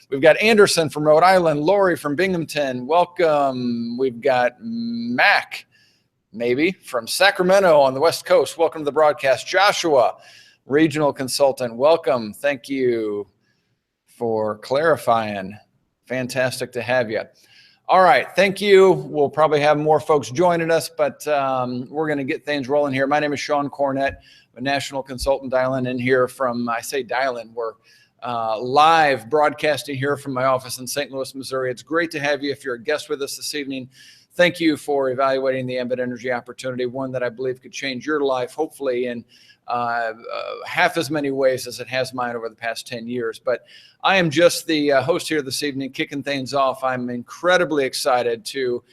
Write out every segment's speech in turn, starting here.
We've got Anderson from Rhode Island, Lori from Binghamton. Welcome. We've got Mac, maybe, from Sacramento on the West Coast. Welcome to the broadcast. Joshua, regional consultant. Welcome. Thank you for clarifying. Fantastic to have you. All right, thank you. We'll probably have more folks joining us, but we're going to get things rolling here. My name is Sean Cornett, a national consultant, dialing in here from, I say dial-in, we're live broadcasting here from my office in St. Louis, Missouri. It's great to have you. If you're a guest with us this evening, thank you for evaluating the Ambit Energy opportunity, one that I believe could change your life, hopefully in half as many ways as it has mine over the past 10 years. But I am just the host here this evening, kicking things off. I'm incredibly excited to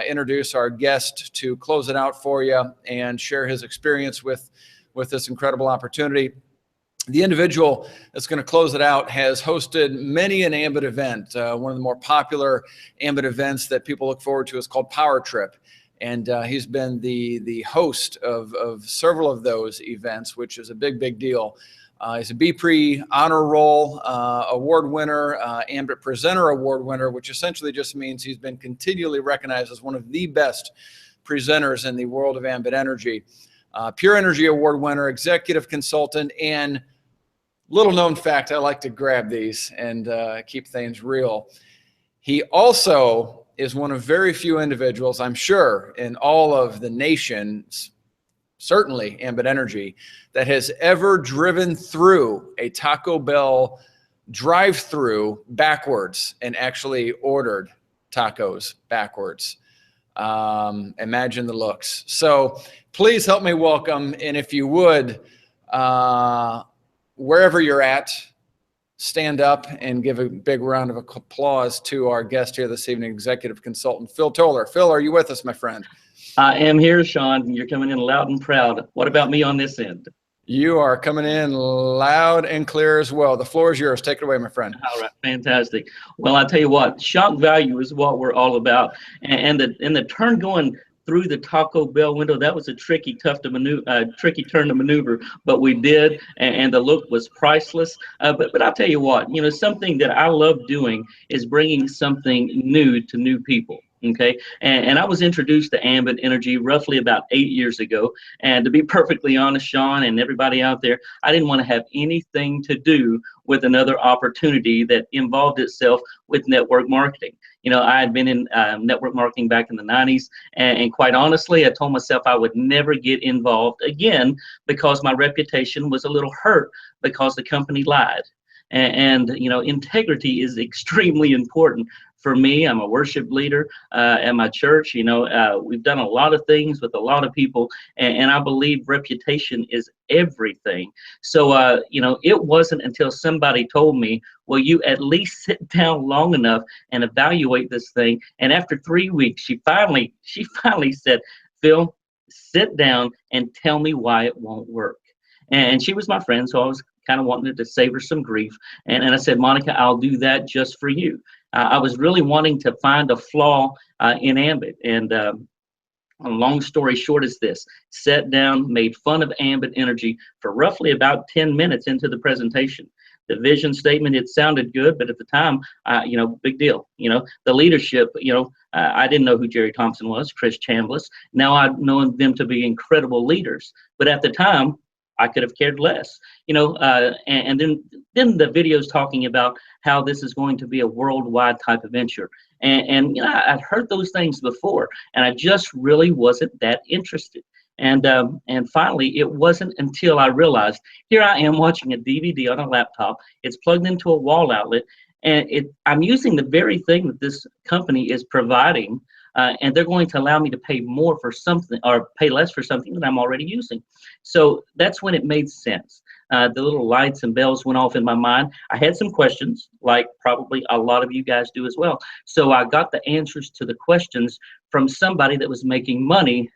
introduce our guest to close it out for you and share his experience with this incredible opportunity. The individual that's going to close it out has hosted many an Ambit event. One of the more popular Ambit events that people look forward to is called Power Trip. And he's been the host of several of those events, which is a big deal. He's a BPRE Honor Roll award winner, Ambit Presenter Award winner, which essentially just means he's been continually recognized as one of the best presenters in the world of Ambit Energy. Pure Energy Award winner, executive consultant, and little known fact, I like to grab these and keep things real. He also is one of very few individuals, I'm sure, in all of the nation, certainly Ambit Energy, that has ever driven through a Taco Bell drive-through backwards and actually ordered tacos backwards. Imagine the looks. So please help me welcome, and if you would, wherever you're at, stand up and give a big round of applause to our guest here this evening, executive consultant Phil Toler. Phil, are you with us, my friend? I am here, Sean. You're coming in loud and proud. What about me on this end? You are coming in loud and clear as well. The floor is yours. Take it away, my friend. All right, fantastic. Well, I'll tell you what, shock value is what we're all about. And the turn going through the Taco Bell window, that was a tricky turn to maneuver, but we did, and the look was priceless. But I'll tell you what, you know, something that I love doing is bringing something new to new people. Okay, and I was introduced to Ambit Energy roughly about 8 years ago. And to be perfectly honest, Sean, and everybody out there, I didn't want to have anything to do with another opportunity that involved itself with network marketing. You know, I had been in network marketing back in the 90s, and quite honestly, I told myself I would never get involved again because my reputation was a little hurt because the company lied. And you know, integrity is extremely important. For me, I'm a worship leader at my church. You know, we've done a lot of things with a lot of people, and I believe reputation is everything. So, you know, it wasn't until somebody told me, well, you at least sit down long enough and evaluate this thing. And after 3 weeks, she finally said, Phil, sit down and tell me why it won't work. And she was my friend, so I was kind of wanting to save her some grief. And I said, Monica, I'll do that just for you. I was really wanting to find a flaw in Ambit. And a long story short is this: sat down, made fun of Ambit Energy for roughly about 10 minutes into the presentation. The vision statement, it sounded good, but at the time, you know, big deal. You know, the leadership, you know, I didn't know who Jerry Thompson was, Chris Chambliss. Now I know them to be incredible leaders. But at the time, I could have cared less, you know, and then the videos talking about how this is going to be a worldwide type of venture. And you know, I'd heard those things before, and I just really wasn't that interested. And finally, it wasn't until I realized, here I am watching a DVD on a laptop. It's plugged into a wall outlet, and I'm using the very thing that this company is providing. And they're going to allow me to pay more for something, or pay less for something that I'm already using. So that's when it made sense. The little lights and bells went off in my mind. I had some questions, like probably a lot of you guys do as well. So I got the answers to the questions from somebody that was making money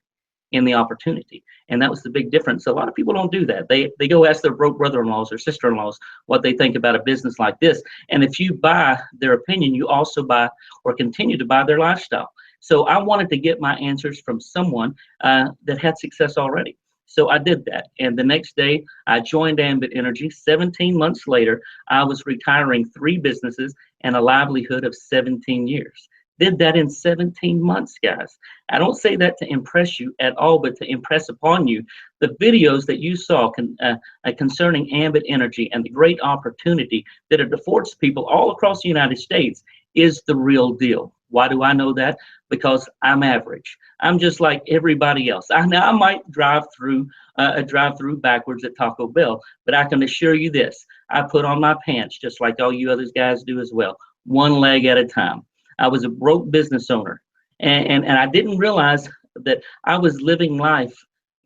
in the opportunity. And that was the big difference. A lot of people don't do that. They go ask their broke brother-in-laws or sister-in-laws what they think about a business like this. And if you buy their opinion, you also buy or continue to buy their lifestyle. So I wanted to get my answers from someone that had success already. So I did that. And the next day, I joined Ambit Energy. 17 months later, I was retiring 3 businesses and a livelihood of 17 years. Did that in 17 months, guys. I don't say that to impress you at all, but to impress upon you the videos that you saw concerning Ambit Energy and the great opportunity that it affords people all across the United States is the real deal. Why do I know that? Because I'm average. I'm just like everybody else. I might drive through backwards at Taco Bell, but I can assure you this: I put on my pants just like all you other guys do as well, one leg at a time. I was a broke business owner, and I didn't realize that I was living life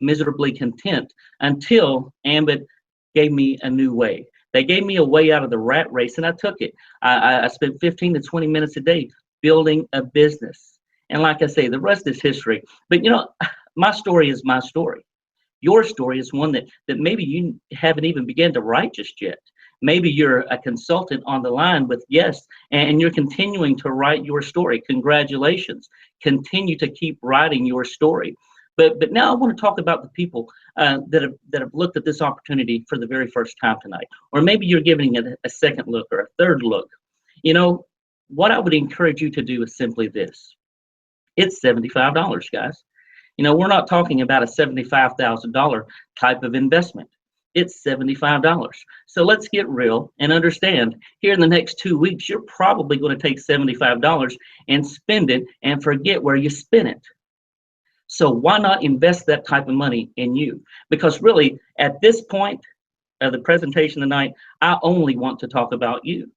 miserably content until Ambit gave me a new way. They gave me a way out of the rat race, and I took it. I spent 15 to 20 minutes a day building a business. And like I say, the rest is history. But you know, my story is my story. Your story is one that maybe you haven't even begun to write just yet. Maybe you're a consultant on the line with guests and you're continuing to write your story. Congratulations. Continue to keep writing your story. But now I want to talk about the people that have looked at this opportunity for the very first time tonight. Or maybe you're giving it a second look or a third look. You know, what I would encourage you to do is simply this. It's $75, guys. You know, we're not talking about a $75,000 type of investment. It's $75. So let's get real and understand, here in the next 2 weeks, you're probably going to take $75 and spend it and forget where you spent it. So why not invest that type of money in you? Because really, at this point of the presentation tonight, I only want to talk about you.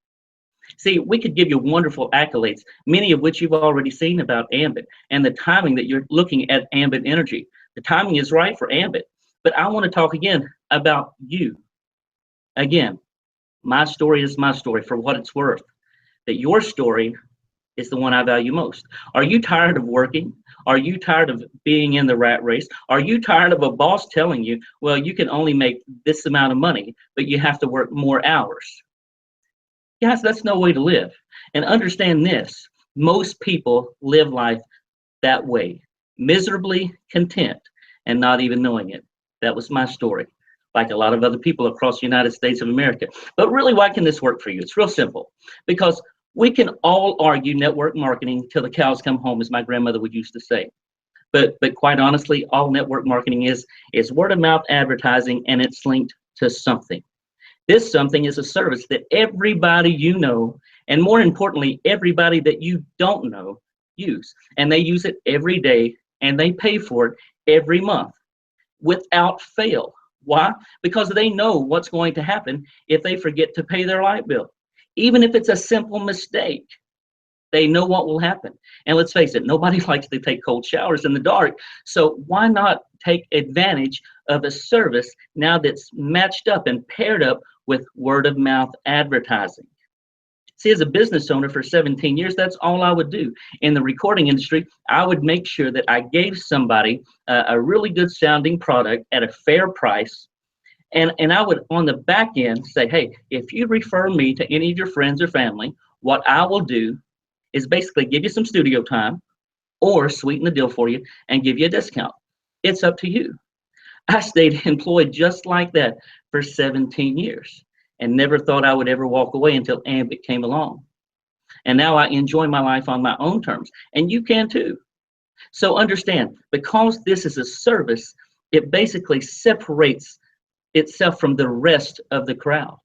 See, we could give you wonderful accolades, many of which you've already seen about Ambit, and the timing that you're looking at Ambit Energy. The timing is right for Ambit. But I want to talk again about you. Again, my story is my story for what it's worth. That your story is the one I value most. Are you tired of working? Are you tired of being in the rat race? Are you tired of a boss telling you, well, you can only make this amount of money, but you have to work more hours? Guys, that's no way to live. And understand this, most people live life that way, miserably content and not even knowing it. That was my story, like a lot of other people across the United States of America. But really, why can this work for you? It's real simple. Because we can all argue network marketing till the cows come home, as my grandmother would used to say. But quite honestly, all network marketing is word of mouth advertising, and it's linked to something. This something is a service that everybody you know, and more importantly, everybody that you don't know, use. And they use it every day, and they pay for it every month without fail. Why? Because they know what's going to happen if they forget to pay their light bill. Even if it's a simple mistake, they know what will happen. And let's face it, nobody likes to take cold showers in the dark. So why not take advantage of a service now that's matched up and paired up with word of mouth advertising? See, as a business owner for 17 years, that's all I would do. In the recording industry, I would make sure that I gave somebody a really good sounding product at a fair price. And I would, on the back end, say, hey, if you refer me to any of your friends or family, what I will do is basically give you some studio time or sweeten the deal for you and give you a discount. It's up to you. I stayed employed just like that for 17 years. And never thought I would ever walk away until Ambit came along. And now I enjoy my life on my own terms, and you can too. So understand, because this is a service, it basically separates itself from the rest of the crowd.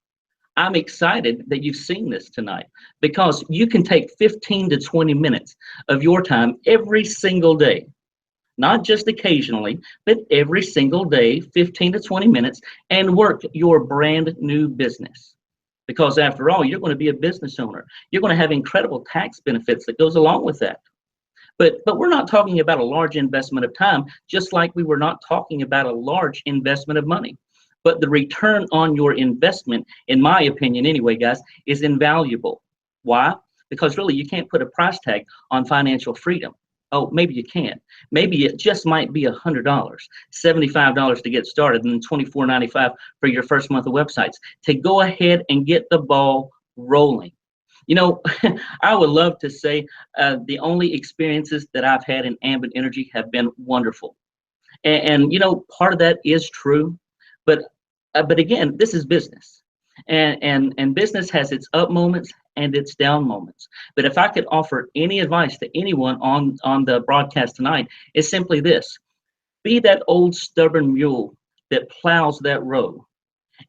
I'm excited that you've seen this tonight, because you can take 15 to 20 minutes of your time every single day. Not just occasionally, but every single day, 15 to 20 minutes, and work your brand new business. Because after all, you're going to be a business owner. You're going to have incredible tax benefits that goes along with that. But we're not talking about a large investment of time, just like we were not talking about a large investment of money. But the return on your investment, in my opinion anyway, guys, is invaluable. Why? Because really, you can't put a price tag on financial freedom. Oh, maybe you can. Maybe it just might be $100, $75 to get started, and then $24.95 for your first month of websites to go ahead and get the ball rolling. You know, I would love to say the only experiences that I've had in Ambit Energy have been wonderful. And you know, part of that is true, but again, this is business, and business has its up moments and its down moments. But if I could offer any advice to anyone on the broadcast tonight, it's simply this: be that old stubborn mule that plows that road.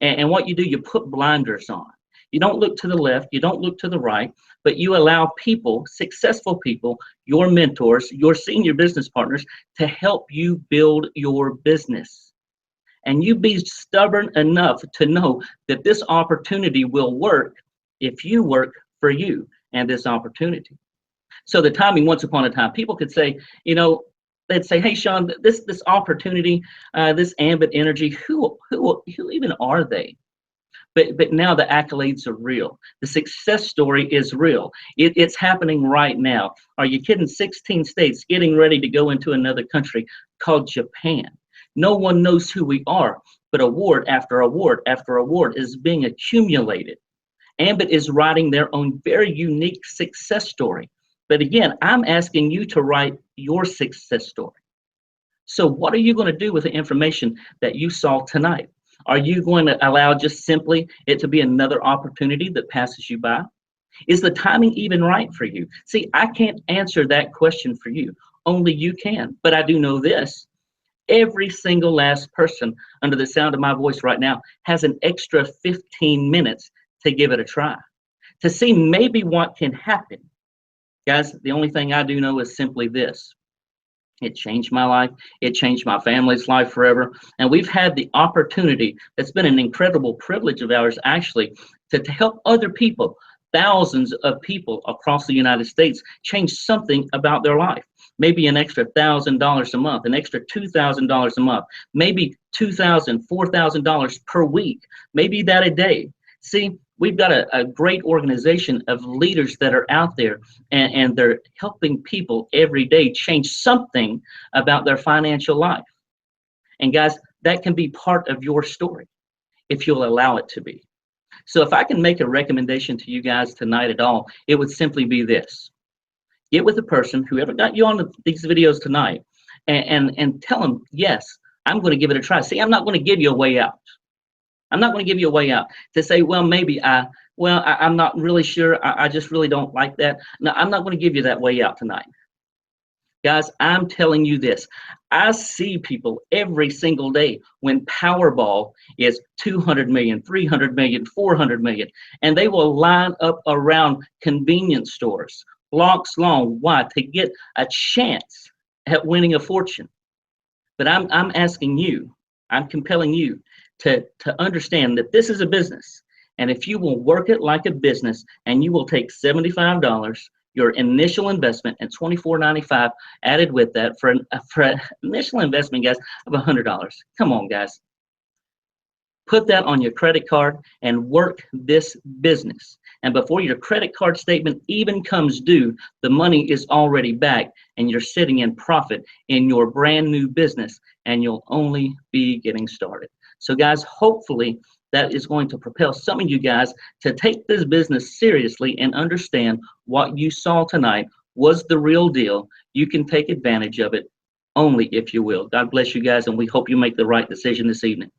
And what you do, you put blinders on. You don't look to the left, you don't look to the right, but you allow people, successful people, your mentors, your senior business partners, to help you build your business. And you be stubborn enough to know that this opportunity will work if you work for you and this opportunity. So the timing, once upon a time, people could say, you know, they'd say, hey, Sean, this opportunity, this Ambit Energy, who even are they? But now the accolades are real. The success story is real. It's happening right now. Are you kidding? 16 states getting ready to go into another country called Japan. No one knows who we are, but award after award after award is being accumulated. Ambit is writing their own very unique success story. But again, I'm asking you to write your success story. So what are you going to do with the information that you saw tonight? Are you going to allow just simply it to be another opportunity that passes you by? Is the timing even right for you? See, I can't answer that question for you. Only you can. But I do know this. Every single last person under the sound of my voice right now has an extra 15 minutes to give it a try, to see maybe what can happen. Guys, the only thing I do know is simply this. It changed my life. It changed my family's life forever. And we've had the opportunity, it's been an incredible privilege of ours actually, to help other people, thousands of people across the United States, change something about their life. Maybe an extra $1,000 a month, an extra $2,000 a month, maybe $2,000, $4,000 per week, maybe that a day. See, we've got a great organization of leaders that are out there, and they're helping people every day change something about their financial life. And guys, that can be part of your story if you'll allow it to be. So if I can make a recommendation to you guys tonight at all, it would simply be this. Get with the person, whoever got you on these videos tonight, and tell them, yes, I'm going to give it a try. See, I'm not going to give you a way out. I'm not going to give you a way out to say, well, maybe I'm not really sure. I just really don't like that. No, I'm not going to give you that way out tonight. Guys, I'm telling you this. I see people every single day when Powerball is 200 million, 300 million, 400 million, and they will line up around convenience stores, blocks long. Why? To get a chance at winning a fortune. But I'm asking you, I'm compelling you to understand that this is a business. And if you will work it like a business, and you will take $75, your initial investment, and $24.95 added with that for an initial investment, guys, of $100. Come on, guys. Put that on your credit card and work this business. And before your credit card statement even comes due, the money is already back, and you're sitting in profit in your brand new business, and you'll only be getting started. So guys, hopefully that is going to propel some of you guys to take this business seriously and understand what you saw tonight was the real deal. You can take advantage of it only if you will. God bless you guys, and we hope you make the right decision this evening.